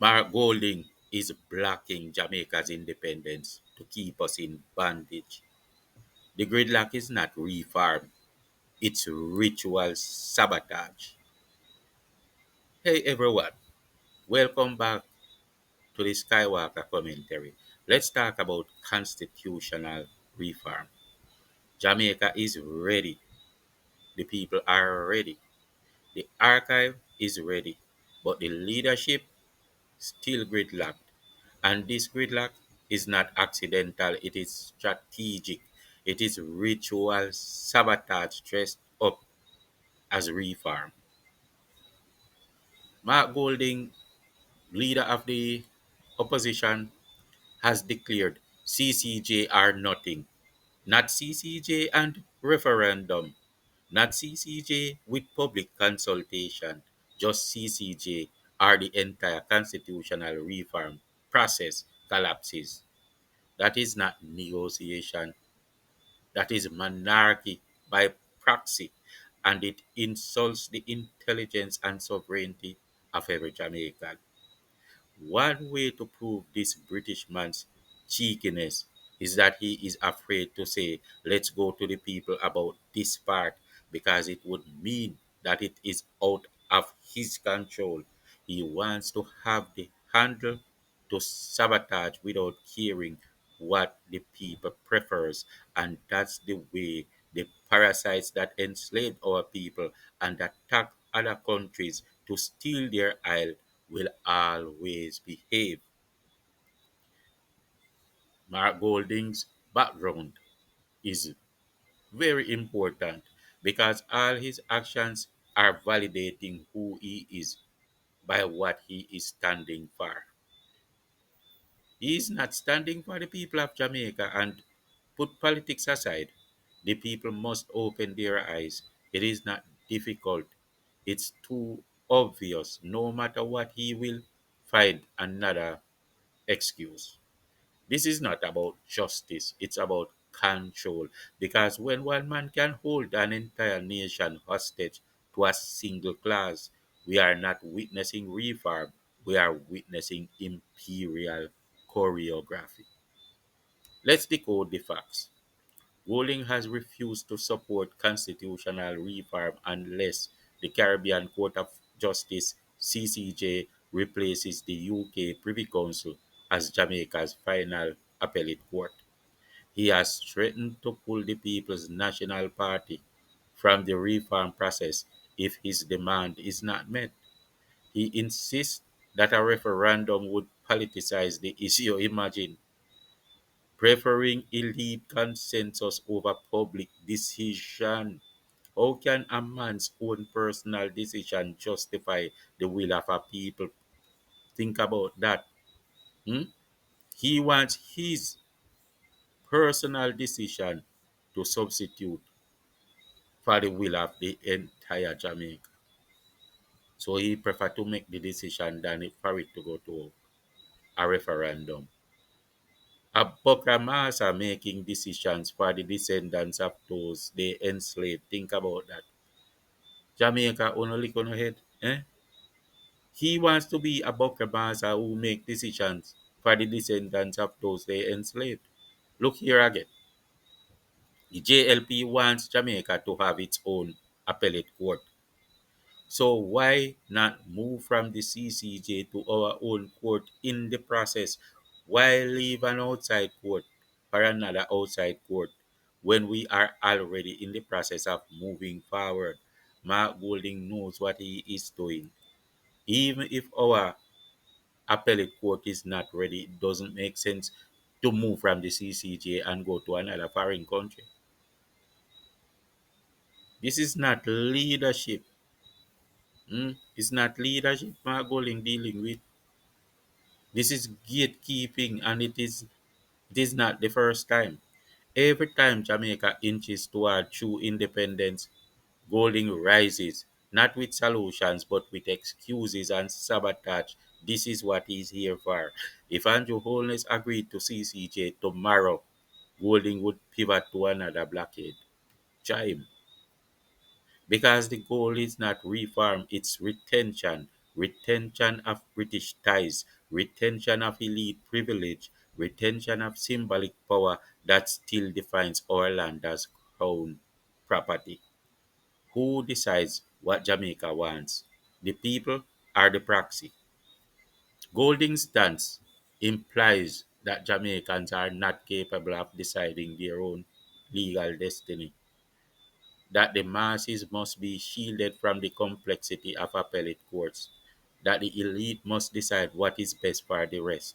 Mark Golding is blocking Jamaica's independence to keep us in bondage. The gridlock is not reform, it's ritual sabotage. Hey everyone, welcome back to the Skywalker commentary. Let's talk about constitutional reform. Jamaica is ready. The people are ready. The archive is ready. But the leadership still gridlocked. And this gridlock is not accidental, it is strategic. It is ritual sabotage dressed up as reform. Mark Golding, leader of the opposition, has declared CCJ are nothing. Not CCJ and referendum. Not CCJ with public consultation. Just CCJ are the entire constitutional reform process collapses. That is not negotiation. That is monarchy by proxy. And it insults the intelligence and sovereignty of every Jamaican. One way to prove this British man's cheekiness is that he is afraid to say, let's go to the people about this part because it would mean that it is out of his control. He wants to have the handle to sabotage without caring what the people prefers, and that's the way the parasites that enslave our people and attack other countries to steal their oil will always behave. Mark Golding's background is very important because all his actions are validating who he is by what he is standing for. He is not standing for the people of Jamaica and put politics aside. The people must open their eyes. It is not difficult. It's too obvious. No matter what, he will find another excuse. This is not about justice, it's about control. Because when one man can hold an entire nation hostage to a single class, we are not witnessing reform, we are witnessing imperial choreography. Let's decode the facts. Rowling has refused to support constitutional reform unless the Caribbean Court of Justice (CCJ) replaces the UK Privy Council as Jamaica's final appellate court. He has threatened to pull the People's National Party from the reform process if his demand is not met. He insists that a referendum would politicize the issue. Imagine preferring elite consensus over public decision. How can a man's own personal decision justify the will of a people? Think about that. Hmm? He wants his personal decision to substitute for the will of the entire Jamaica. So he prefer to make the decision than for it to go to a referendum. A Bokramasa making decisions for the descendants of those they enslaved. Think about that. Jamaica only gonna head. Eh? He wants to be a Bokramasa who make decisions for the descendants of those they enslaved. Look here again. The JLP wants Jamaica to have its own appellate court. So why not move from the CCJ to our own court in the process? Why leave an outside court for another outside court when we are already in the process of moving forward? Mark Golding knows what he is doing. Even if our appellate court is not ready, it doesn't make sense to move from the CCJ and go to another foreign country. This is not leadership. It's not leadership Mark Golding dealing with. This is gatekeeping, and it is not the first time. Every time Jamaica inches toward true independence, Golding rises, not with solutions but with excuses and sabotage. This is what he's here for. If Andrew Holness agreed to CCJ tomorrow, Golding would pivot to another blockade. Try him. Because the goal is not reform, it's retention. retention of British ties, retention of elite privilege, retention of symbolic power that still defines our land as crown property. Who decides what Jamaica wants? The people or the proxy? Golding's stance implies that Jamaicans are not capable of deciding their own legal destiny, that the masses must be shielded from the complexity of appellate courts, that the elite must decide what is best for the rest.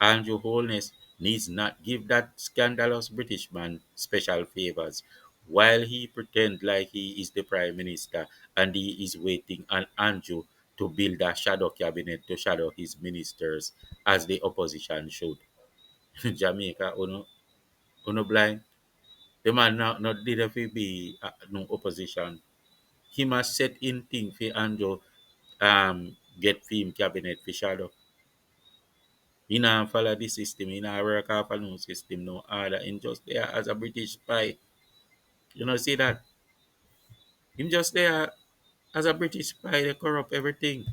Andrew Holness needs not give that scandalous British man special favors, while he pretend like he is the Prime Minister and he is waiting on Andrew to build a shadow cabinet to shadow his ministers as the opposition should. Jamaica, uno blind. The man not did if he be no opposition. He must set in thing for Andrew get film cabinet for shadow. He not follow the system, he not work off a no system, no order. Him just there as a British spy. You know, see that? Him just there as a British spy, they corrupt everything.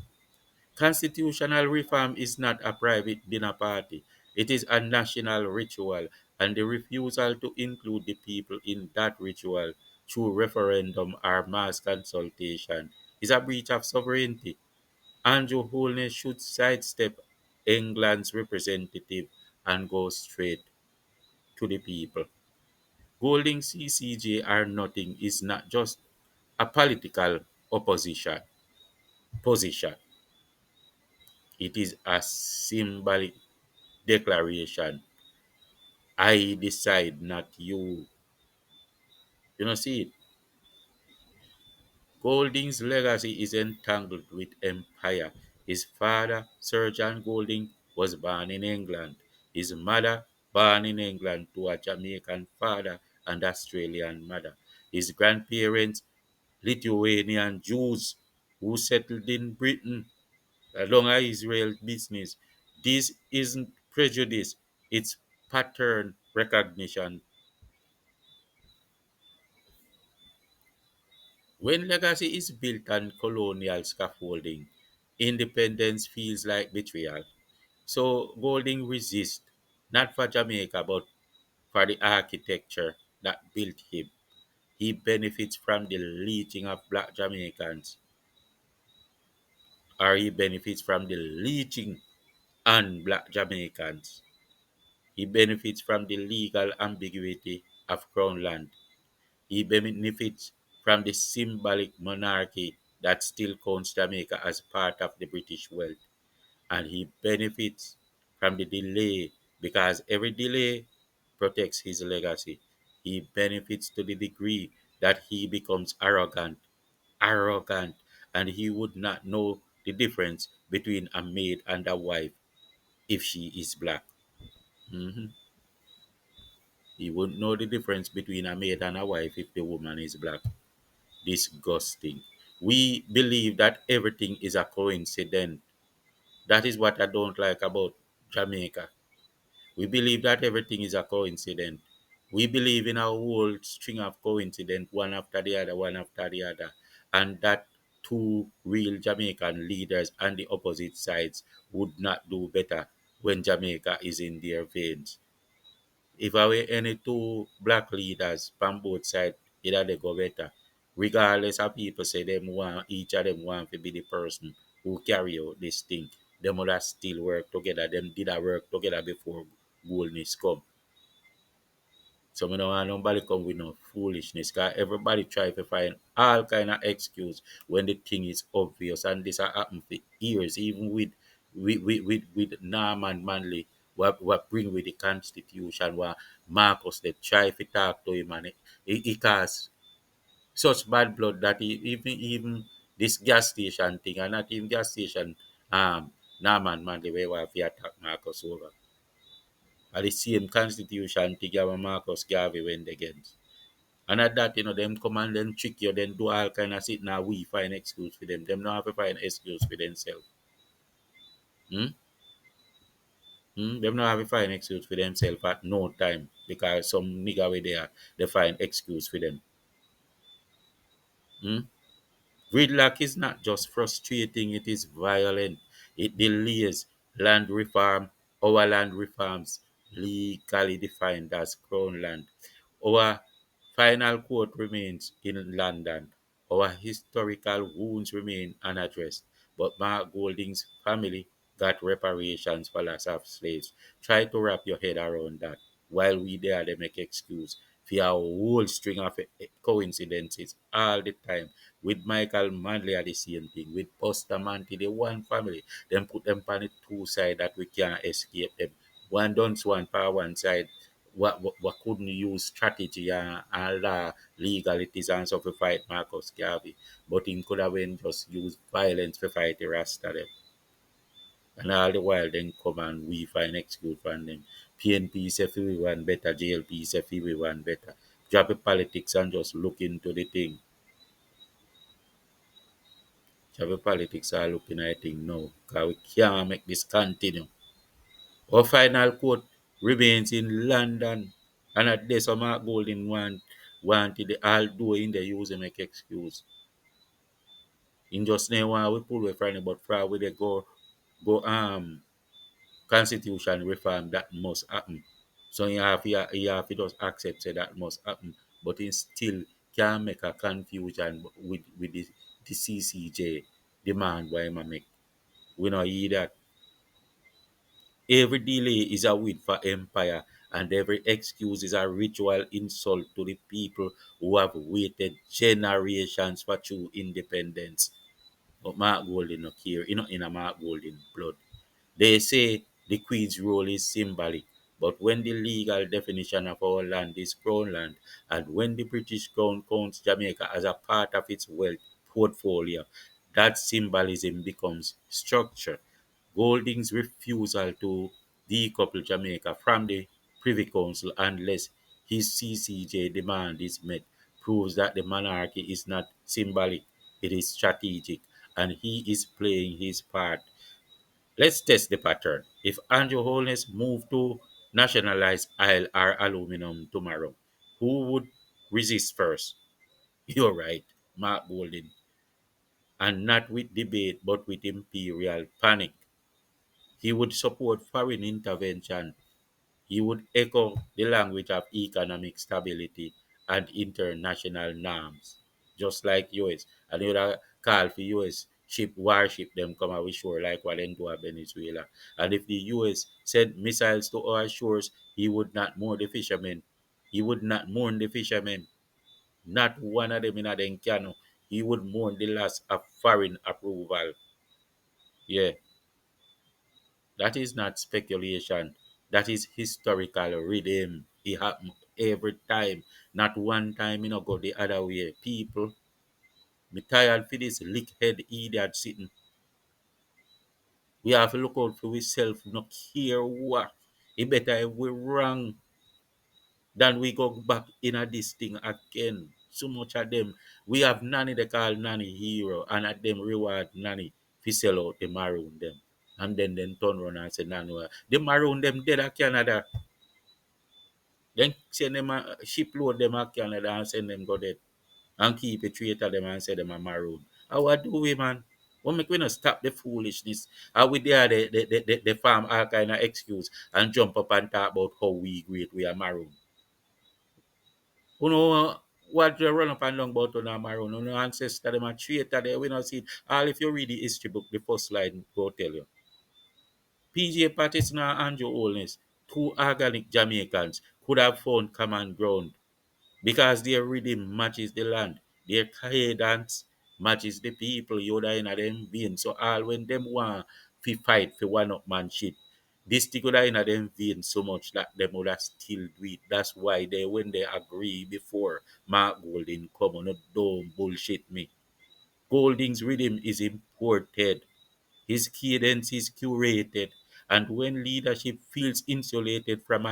Constitutional reform is not a private dinner party. It is a national ritual, and the refusal to include the people in that ritual through referendum or mass consultation is a breach of sovereignty. Andrew Holness should sidestep England's representative and go straight to the people. Holding CCJ or nothing is not just a political opposition position. It is a symbolic declaration. I decide, not you. You know, see it. Golding's legacy is entangled with empire. His father, Sir John Golding, was born in England. His mother, born in England to a Jamaican father and Australian mother. His grandparents, Lithuanian Jews who settled in Britain along a Israel business. This isn't prejudice, it's pattern recognition. When legacy is built on colonial scaffolding, independence feels like betrayal. So Golding resists, not for Jamaica, but for the architecture that built him. He benefits from the leeching of black Jamaicans, or he benefits from the leeching on black Jamaicans. He benefits from the legal ambiguity of Crown land. He benefits from the symbolic monarchy that still counts Jamaica as part of the British wealth. And he benefits from the delay because every delay protects his legacy. He benefits to the degree that he becomes arrogant, and he would not know the difference between a maid and a wife if she is black. Mhm. He wouldn't know the difference between a maid and a wife if the woman is black. Disgusting. We believe that everything is a coincidence. That is what I don't like about Jamaica. We believe that everything is a coincidence. We believe in a whole string of coincidence, one after the other, one after the other. And that two real Jamaican leaders on the opposite sides would not do better when Jamaica is in their veins. If I were any two black leaders from both sides, either they go better. Regardless of people say them want each of them want to be the person who carry out this thing. Them would have still work together. Them did a work together before goodness come. So we don't want nobody come with no foolishness. Cause everybody try to find all kind of excuse when the thing is obvious. And this has happened for years, even with Norman Manley, what bring with the constitution, what Marcus they try to talk to him, and it cause such bad blood that even this gas station thing, and not even gas station, Norman Manley where we have to attack Marcus over. At the same constitution thing our Marcus Garvey went against. And at that, them come and then trick you, then do all kind of shit. Now we find excuse for them. Them not have to find excuse for themselves. Hmm? Hmm? Them not have to find excuse for themselves at no time. Because some nigga way there, they find excuse for them. Hmm? Gridlock is not just frustrating, it is violent. It delays land reform, our land reforms legally defined as crown land. Our final court remains in London. Our historical wounds remain unaddressed. But Mark Golding's family got reparations for loss of slaves. Try to wrap your head around that. While we there, they make excuse for a whole string of coincidences all the time. With Michael Manley are the same thing. With Bustamante, the one family, them put them on the two side that we can't escape them. One done one for one side. What couldn't use strategy and law, legalities and stuff to fight Marcus Garvey. But him could have been just use violence to fight the rest of them. And all the while then come and we find excuse from them. PNP say we one better, JLP say we one better. Drop the politics and just look into the thing. Travel politics are looking at thing now. Because we can't make this continue. Our final quote remains in London. And at this some Mark Golding wanted the all do in the use and make excuse. In just now we pull away from it, but for we they go constitution reform that must happen. So you have to just accept say that must happen. But it still can make a confusion with the CCJ demand why I make. We know hear that. Every delay is a win for empire, and every excuse is a ritual insult to the people who have waited generations for true independence. But Mark Golding no care, not in a Mark Golding blood. They say the Queen's role is symbolic, but when the legal definition of our land is crown land, and when the British Crown counts Jamaica as a part of its wealth portfolio, that symbolism becomes structure. Golding's refusal to decouple Jamaica from the Privy Council unless his CCJ demand is met proves that the monarchy is not symbolic, it is strategic, and he is playing his part. Let's test the pattern. If Andrew Holness moved to nationalize oil or aluminum tomorrow, who would resist first? You're right, Mark Golding. And not with debate, but with imperial panic. He would support foreign intervention. He would echo the language of economic stability and international norms, just like US. And he would have call for US ship warship them come our shore like what they do at Venezuela. And if the US sent missiles to our shores, he would not mourn the fishermen. He would not mourn the fishermen. Not one of them in a them canoe. He would mourn the loss of foreign approval. Yeah. That is not speculation. That is historical rhythm. It happen every time. Not one time, go the other way. People, me tired for this lick head idiot sitting. We have to look out for ourselves, not care what. It better if we wrong than we go back in a this thing again. So much of them. We have nanny they call nanny hero and at them reward nanny fi sell out the maroon them. And then turn around and say nanny. The maroon them dead at Canada. Then send them a shipload them a Canada and send them go there and keep a traitor them and say them a maroon. How what do we man? What make we not stop the foolishness? How we there they farm all kind of excuse and jump up and talk about how we great we are maroon. You know what you run up and down about on a maroon, you know ancestor them a traitor there we not see it. All if you read the history book, the first slide go tell you. PJ Patterson and Andrew Holness, two organic Jamaicans, could have found common ground because their rhythm matches the land, their cadence matches the people you in them vein. So all when them want to fight for one upmanship, this thing would in them vein so much that them would have still do it. That's why they when they agree before Mark Golding come on, don't bullshit me. Golding's rhythm is imported, his cadence is curated, and when leadership feels insulated from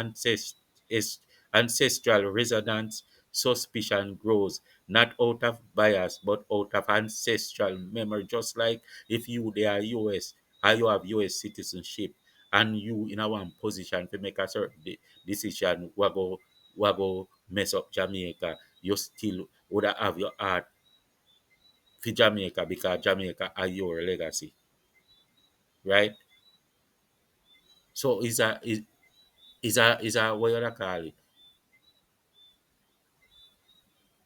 ancestral resonance, suspicion grows, not out of bias, but out of ancestral memory. Just like if you they are US, or you have US citizenship, and you in a one position to make a certain decision, we go mess up Jamaica, you still would have your heart for Jamaica because Jamaica are your legacy, right? So is a what you call it?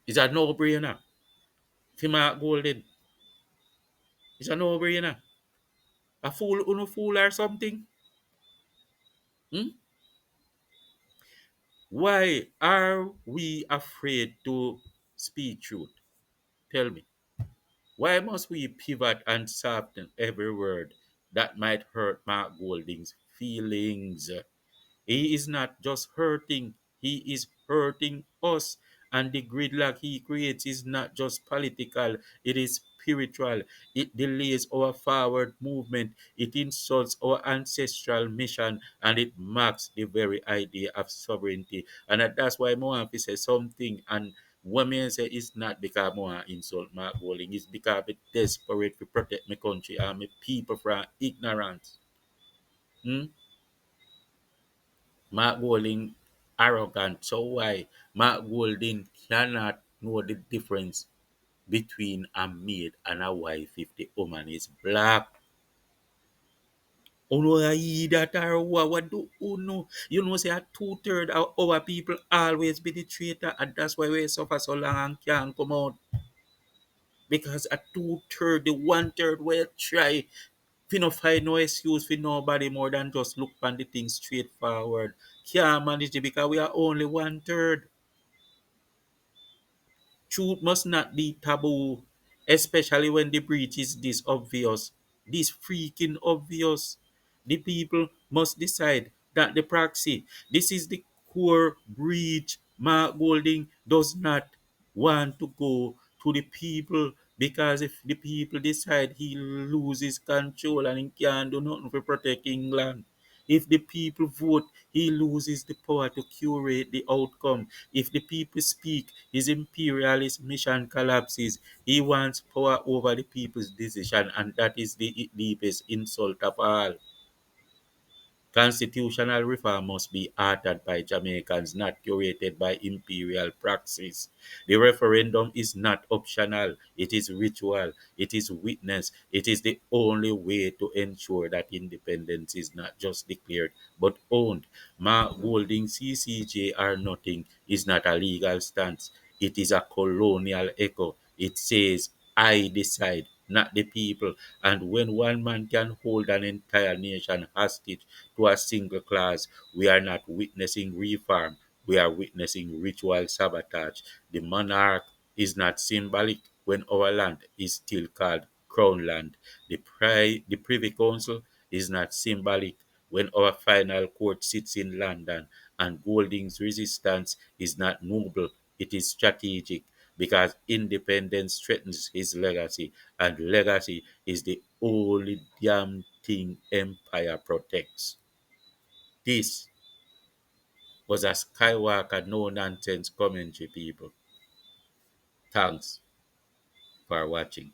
It's a no brainer. For Mark Golden, it's a no brainer. A fool, uno fool or something. Hmm? Why are we afraid to speak truth? Tell me. Why must we pivot and soften every word that might hurt Mark Golding's feelings? He is not just hurting, he is hurting us. And the gridlock he creates is not just political, it is spiritual. It delays our forward movement, it insults our ancestral mission, and it marks the very idea of sovereignty. And that's why Mohammed says something. And when me say it's not because I want insult Mark Golding, it's because I'm desperate to protect my country and my people from ignorance. Hmm? Mark Golding arrogant. So why Mark Golding cannot know the difference between a maid and a wife if the woman is black? Uno I that or what do uno? You know say a two-third of our people always be the traitor, and that's why we suffer so long and can't come out. Because a two-third, the one-third will try we no find no excuse for nobody more than just look on the thing straightforward. Can't manage it because we are only one third. Truth must not be taboo, especially when the breach is this obvious, this freaking obvious. The people must decide that the proxy, this is the core breach. Mark Golding does not want to go to the people because if the people decide he loses control and he can't do nothing for protect England. If the people vote, he loses the power to curate the outcome. If the people speak, his imperialist mission collapses. He wants power over the people's decision, and that is the deepest insult of all. Constitutional reform must be authored by Jamaicans, not curated by imperial praxis. The referendum is not optional, it is ritual, it is witness, it is the only way to ensure that independence is not just declared but owned. Ma holding CCJ or nothing is not a legal stance, it is a colonial echo. It says, I decide, not the people. And when one man can hold an entire nation hostage to a single clause, we are not witnessing reform, we are witnessing ritual sabotage. The monarch is not symbolic when our land is still called crown land. The Privy Council is not symbolic when our final court sits in London, and Golding's resistance is not noble, it is strategic because independence threatens his legacy, and legacy is the only damn thing empire protects. This was a Skywalker no nonsense commentary, people. Thanks for watching.